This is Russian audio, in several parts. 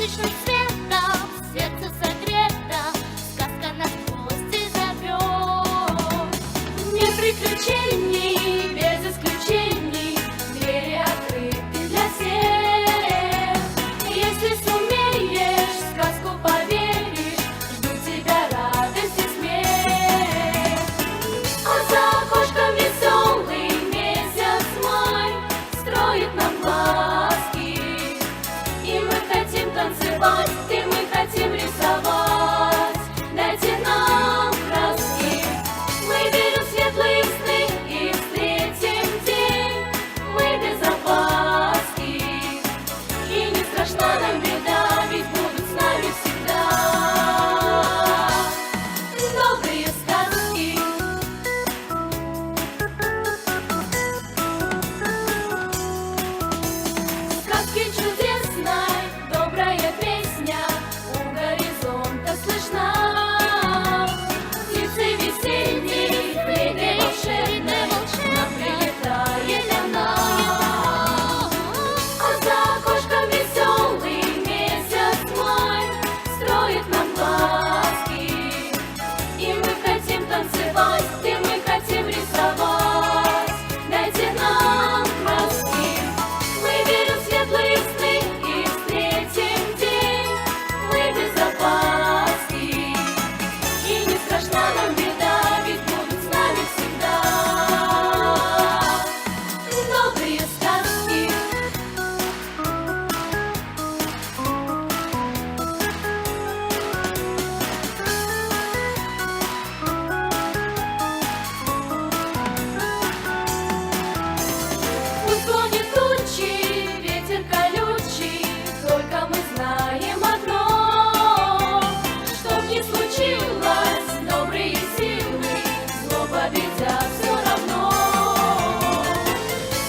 солнечным светом сердце согрето, сказка нас в гости зовет. Нет приключений без исключений, двери открыты для всех. Если сумеешь, в сказку поверишь, ждут тебя радость и смех. А за окошком веселый месяц май строит нам глазки, и мы хотим танцевать, и мы хотим рисовать. Дайте нам краски, мы верим в светлые сны и встретим день. Мы без опаски, и не страшна нам беда, ведь будут с нами всегда добрые сказки. Сказки чудесной, добрая песня у горизонта слышна. Птицы весенней, флейты волшебной, нам прилетает она. А за окошком веселый месяц май строит нам глазки, и мы хотим танцевать, и мы хотим рисовать. Дайте нам краски, мы верим в светлые сны и встретим день. Мы без опаски, и не страшна нам беда, ведь будут с нами всегда добрые сказки. Пусть гонит тучи, ветер колючий, только мы знаем одно: чтоб ни случилось, добрые силы зло победят все равно.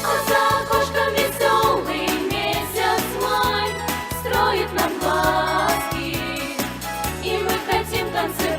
А за окошком веселый месяц май строит нам глазки, и мы хотим танцевать.